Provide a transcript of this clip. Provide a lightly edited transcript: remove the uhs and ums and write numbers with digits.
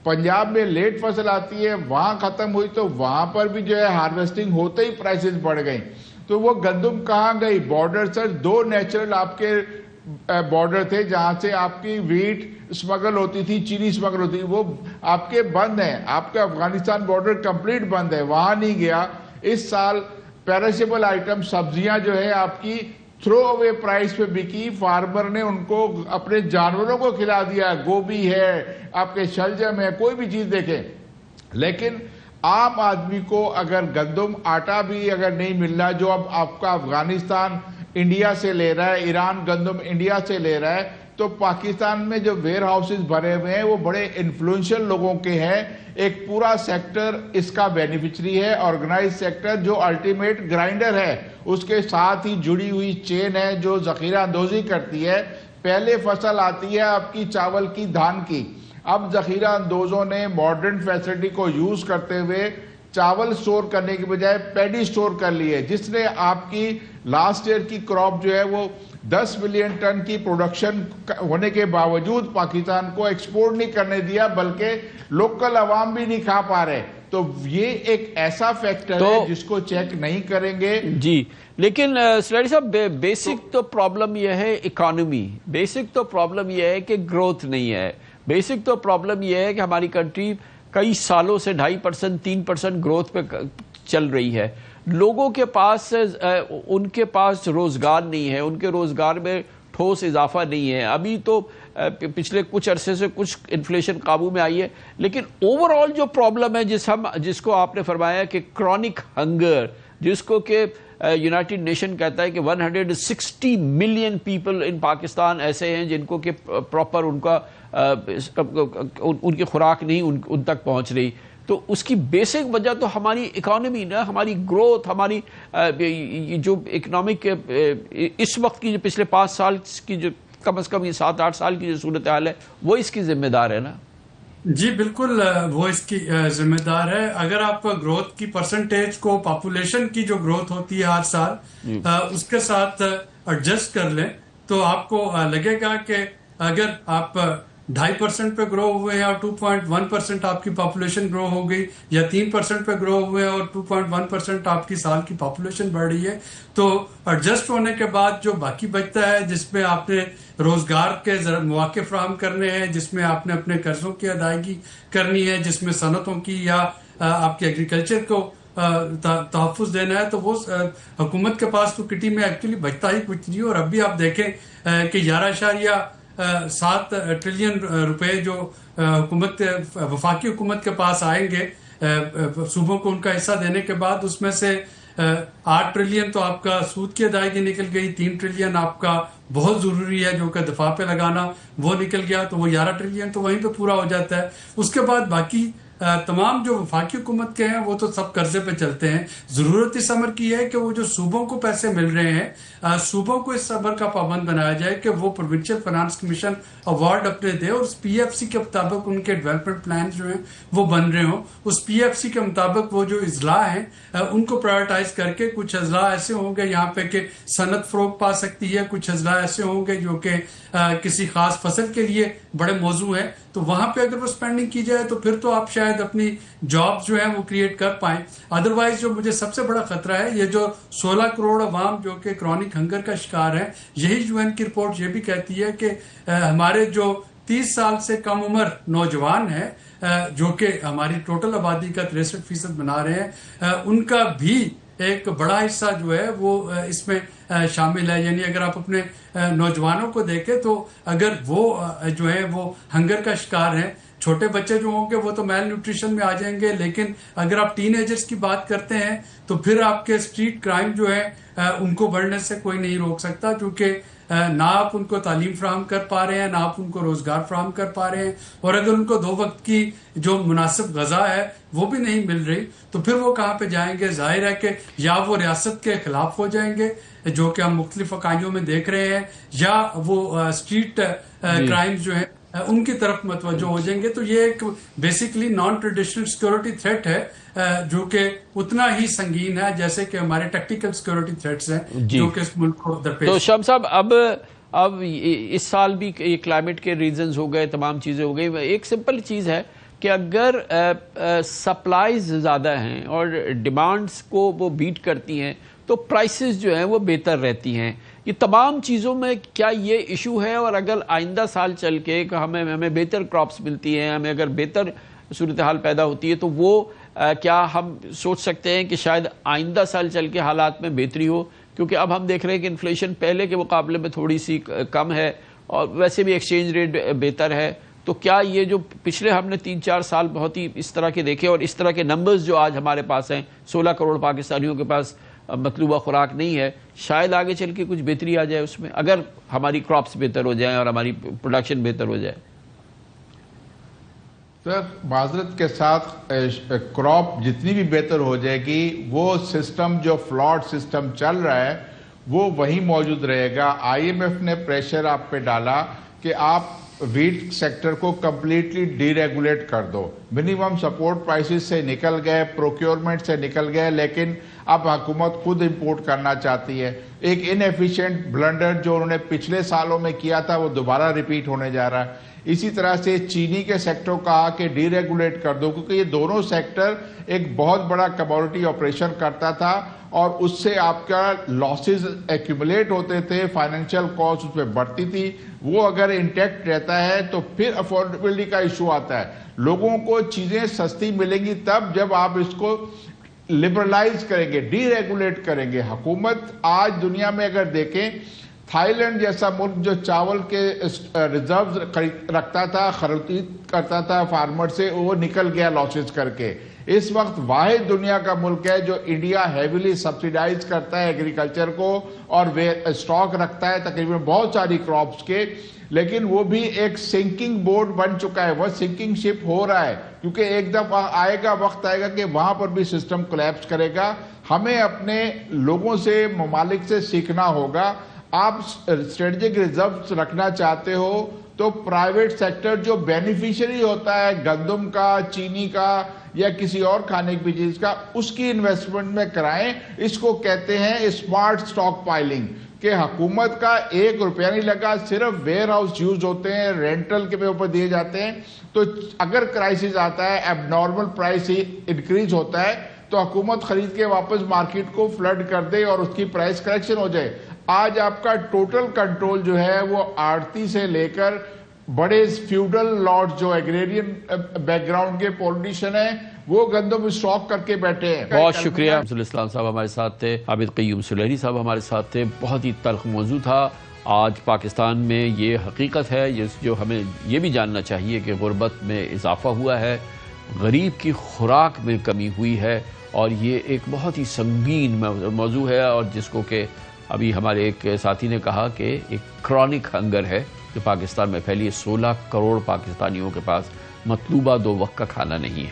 पंजाब में लेट फसल आती है, वहां खत्म हुई तो वहां पर भी जो है हार्वेस्टिंग होते ही प्राइसेस बढ़ गई। तो वो गंदम कहाँ गई? बॉर्डर सर, 2 नेचुरल आपके बॉर्डर थे जहां से आपकी वीट स्मगल होती थी, चीनी स्मगल होती थी, वो आपके बंद हैं। आपका अफगानिस्तान बॉर्डर कंप्लीट बंद है, वहां नहीं गया। इस साल पेरिशेबल आइटम सब्जियां जो है आपकी थ्रो अवे प्राइस पे बिकी, फार्मर ने उनको अपने जानवरों को खिला दिया। गोभी है, आपके शलजम है, कोई भी चीज देखें। लेकिन आम आदमी को अगर गंदम आटा भी अगर नहीं मिल रहा, जो अब आपका अफगानिस्तान इंडिया से ले रहा है, ईरान गंदम इंडिया से ले रहा है, तो पाकिस्तान में जो वेयर हाउसेज भरे हुए हैं वो बड़े इन्फ्लुएंशियल लोगों के हैं। एक पूरा सेक्टर इसका बेनिफिशरी है, ऑर्गेनाइज सेक्टर जो अल्टीमेट ग्राइंडर है, उसके साथ ही जुड़ी हुई चेन है जो जखीरा अंदोजी करती है। पहले फसल आती है आपकी चावल की, धान की। अब जखीरा अंदोजों ने मॉडर्न फैसिलिटी को यूज करते हुए चावल स्टोर करने के बजाय पैडी स्टोर कर ली है, जिसने आपकी लास्ट ईयर की क्रॉप जो है वो 10 मिलियन टन की प्रोडक्शन होने के बावजूद पाकिस्तान को एक्सपोर्ट नहीं करने दिया, बल्कि लोकल अवाम भी नहीं खा पा रहे। तो ये एक ऐसा फैक्टर है जिसको चेक नहीं करेंगे जी। लेकिन सलारी साहब, बेसिक तो प्रॉब्लम यह है इकोनॉमी, बेसिक तो प्रॉब्लम यह है कि ग्रोथ नहीं है, बेसिक तो प्रॉब्लम यह है कि हमारी कंट्री कई सालों से 2.5% 3% ग्रोथ पे चल रही है। लोगों के पास उनके पास रोजगार नहीं है, उनके रोजगार में ठोस इजाफा नहीं है। अभी तो पिछले कुछ अरसे से कुछ इन्फ्लेशन काबू में आई है, लेकिन ओवरऑल जो प्रॉब्लम है जिसको आपने फरमाया कि क्रॉनिक हंगर, जिसको कि यूनाइटेड नेशन कहता है कि 160 मिलियन पीपल इन पाकिस्तान ऐसे हैं जिनको कि प्रॉपर उनकी खुराक नहीं उन तक पहुंच रही। तो उसकी बेसिक वजह तो हमारी इकोनॉमी ना, हमारी ग्रोथ, हमारी जो इकोनॉमिक इस वक्त की जो पिछले 5 साल की जो कम से कम ये 7-8 साल की जो सूरत हाल है, वो इसकी जिम्मेदार है ना? जी बिल्कुल, वो इसकी जिम्मेदार है। अगर आप ग्रोथ की परसेंटेज को पॉपुलेशन की जो ग्रोथ होती है हर साल उसके साथ एडजस्ट कर लें तो आपको लगेगा कि अगर आप 2.5% पे ग्रो हुए हैं और 2.1% आपकी पॉपुलेशन ग्रो हो गई, या 3% पे ग्रो हुए हैं और 2.1% आपकी साल की पॉपुलेशन बढ़ रही है, तो एडजस्ट होने के बाद जो बाकी बचता है, जिसमें आपने रोजगार के मौके फराहम करने हैं, जिसमें आपने अपने कर्जों की अदायगी करनी है, जिसमें सनतों की या आपके एग्रीकल्चर को तहफ़्फ़ुज़ देना है, तो वो हुकूमत के पास तो किटी में एक्चुअली बचता ही कुछ नहीं। और अभी आप देखें कि 11.7 ट्रिलियन रुपए जो वफाकी हुकूमत के पास आएंगे सूबों को उनका हिस्सा देने के बाद, उसमें से 8 ट्रिलियन तो आपका सूद की अदायगी निकल गई, 3 ट्रिलियन आपका बहुत जरूरी है जो कि दफा पे लगाना, वो निकल गया, तो वो 11 ट्रिलियन तो वहीं पे पूरा हो जाता है। उसके बाद बाकी तमाम जो वफाकी हुकूमत के हैं वो तो सब कर्जे पे चलते हैं। जरूरत इस अमर की है कि वो जो सूबों को पैसे मिल रहे हैं, सूबों को इस अमर का पाबंद बनाया जाए कि वो प्रोविंशियल फाइनेंस कमीशन अवार्ड अपने दे और उस पीएफसी के मुताबिक उनके डेवलपमेंट प्लान जो हैं वो बन रहे हों। उस पीएफसी के मुताबिक वो जो अजला हैं उनको प्रायोरिटाइज करके, कुछ अजला ऐसे होंगे यहाँ पे कि सनत फरोग पा सकती है, कुछ अजला ऐसे होंगे जो कि किसी खास फसल के लिए बड़े मौजू हैं, तो वहां पे अगर वो स्पेंडिंग की जाए तो फिर तो आप शायद अपनी जॉब जो है वो क्रिएट कर पाएं। अदरवाइज जो मुझे सबसे बड़ा खतरा है, ये जो 16 करोड़ अवाम जो कि क्रॉनिक हंगर का शिकार है, यही यूएन की रिपोर्ट ये भी कहती है कि हमारे जो 30 साल से कम उम्र नौजवान है जो कि हमारी टोटल आबादी का 63% बना रहे हैं, उनका भी एक बड़ा हिस्सा जो है वो इसमें शामिल है। यानी अगर आप अपने नौजवानों को देखें तो अगर वो जो है वो हंगर का शिकार हैं, छोटे बच्चे जो होंगे वो तो मेल न्यूट्रिशन में आ जाएंगे, लेकिन अगर आप टीनेजर्स की बात करते हैं तो फिर आपके स्ट्रीट क्राइम जो है उनको बढ़ने से कोई नहीं रोक सकता, क्योंकि ना आप उनको तालीम फराहम कर पा रहे हैं, ना आप उनको रोजगार फराहम कर पा रहे हैं, और अगर उनको 2 वक्त की जो मुनासिब गजा है वो भी नहीं मिल रही तो फिर वो कहाँ पे जाएंगे। जाहिर है कि या वो रियासत के खिलाफ हो जाएंगे जो कि हम मुख्तलिफ इकाइयों में देख रहे हैं, या वो स्ट्रीट क्राइम्स जो है उनकी तरफ मतवज्जो हो जाएंगे। तो ये एक basically non traditional security threat है जो कि उतना ही संगीन है जैसे कि हमारे टैक्टिकल सिक्योरिटी थ्रेट्स हैं जो कि इस मुल्क को दरपेश। तो शम साहब, अब इस साल भी क्लाइमेट के रीजंस हो गए, तमाम चीजें हो गई। एक सिंपल चीज है کہ اگر سپلائز زیادہ ہیں اور ڈیمانڈز کو وہ بیٹ کرتی ہیں تو پرائسز جو ہیں وہ بہتر رہتی ہیں. یہ تمام چیزوں میں کیا یہ ایشو ہے؟ اور اگر آئندہ سال چل کے کہ ہمیں بہتر کراپس ملتی ہیں، ہمیں اگر بہتر صورتحال پیدا ہوتی ہے تو وہ کیا ہم سوچ سکتے ہیں کہ شاید آئندہ سال چل کے حالات میں بہتری ہو؟ کیونکہ اب ہم دیکھ رہے ہیں کہ انفلیشن پہلے کے مقابلے میں تھوڑی سی کم ہے اور ویسے بھی ایکسچینج ریٹ بہتر ہے. تو کیا یہ جو پچھلے ہم نے 3-4 سال بہت ہی اس طرح کے دیکھے اور اس طرح کے نمبرز جو آج ہمارے پاس ہیں، 16 کروڑ پاکستانیوں کے پاس مطلوبہ خوراک نہیں ہے، شاید آگے چل کے کچھ بہتری آ جائے اس میں اگر ہماری کراپس بہتر ہو جائیں اور ہماری پروڈکشن بہتر ہو جائے؟ سر معذرت کے ساتھ کراپ جتنی بھی بہتر ہو جائے گی وہ سسٹم جو فلاڈ سسٹم چل رہا ہے وہ وہی موجود رہے گا. IMF نے پریشر آپ پہ ڈالا کہ آپ ویٹ سیکٹر کو کمپلیٹلی ڈی ریگولیٹ کر دو. منیمم سپورٹ پرائسز سے نکل گئے، پروکیورمنٹ سے نکل گئے، لیکن اب حکومت خود امپورٹ کرنا چاہتی ہے. ایک ان ایفیشینٹ بلنڈر جو انہوں نے پچھلے سالوں میں کیا تھا وہ دوبارہ ریپیٹ ہونے جا رہا ہے. اسی طرح سے چینی کے سیکٹر کو کہا کہ ڈی ریگولیٹ کر دو، کیونکہ یہ دونوں سیکٹر ایک بہت بڑا کموڈٹی آپریشن کرتا تھا اور اس سے آپ کا لاسز ایکیومولیٹ ہوتے تھے، فائنینشیل کاسٹ اس پہ بڑھتی تھی. وہ اگر انٹیکٹ رہتا ہے تو پھر افورڈیبلٹی کا ایشو آتا ہے. لوگوں کو چیزیں سستی ملیں گی تب جب آپ اس کو لبرلائز کریں گے، ڈی ریگولیٹ کریں گے. حکومت آج دنیا میں اگر دیکھیں، تھائی لینڈ جیسا ملک جو چاول کے ریزروز رکھتا تھا، خرید کرتا تھا فارمر سے، وہ نکل گیا لاسز کر کے. اس وقت واحد دنیا کا ملک ہے جو انڈیا ہیویلی سبسیڈائز کرتا ہے ایگریکلچر کو اور اسٹاک رکھتا ہے تقریباً بہت ساری کراپس کے، لیکن وہ بھی ایک سنکنگ بورڈ بن چکا ہے. وہ سنکنگ شپ ہو رہا ہے کیونکہ ایک دفعہ وقت آئے گا کہ وہاں پر بھی سسٹم کولیپس کرے گا. ہمیں اپنے لوگوں سے، ممالک سے سیکھنا ہوگا. آپ اسٹریٹجک ریزروز رکھنا چاہتے ہو تو پرائیویٹ سیکٹر جو بینیفیشری ہوتا ہے گندم کا، چینی کا یا کسی اور کھانے کی چیز کا، اس کی انویسٹمنٹ میں کرائیں. اس کو کہتے ہیں اسمارٹ سٹاک پائلنگ، کہ حکومت کا 1 روپیہ نہیں لگا، صرف ویئر ہاؤس یوز ہوتے ہیں، رینٹل کے اوپر دیے جاتے ہیں. تو اگر کرائسس آتا ہے، ایب نارمل پرائس انکریز ہوتا ہے تو حکومت خرید کے واپس مارکیٹ کو فلڈ کر دے اور اس کی پرائس کریکشن ہو جائے. آج آپ کا ٹوٹل کنٹرول جو ہے وہ آڑتی سے لے کر بڑے فیوڈل لارڈ جو ایگریرین بیک گراؤنڈ کے پولیٹیشین ہیں وہ گندم اسٹاک کر کے بیٹھے ہیں. بہت شکریہ. عبداللہ اسلام صاحب ہمارے ساتھ تھے، عابد قیوم سلیری صاحب ہمارے ساتھ تھے. بہت ہی تلخ موضوع تھا. آج پاکستان میں یہ حقیقت ہے جو ہمیں یہ بھی جاننا چاہیے کہ غربت میں اضافہ ہوا ہے، غریب کی خوراک میں کمی ہوئی ہے، اور یہ ایک بہت ہی سنگین موضوع ہے، اور جس کو کہ ابھی ہمارے ایک ساتھی نے کہا کہ ایک کرونک ہنگر ہے جو پاکستان میں پھیلی ہے. 16 کروڑ پاکستانیوں کے پاس مطلوبہ 2 وقت کا کھانا نہیں ہے.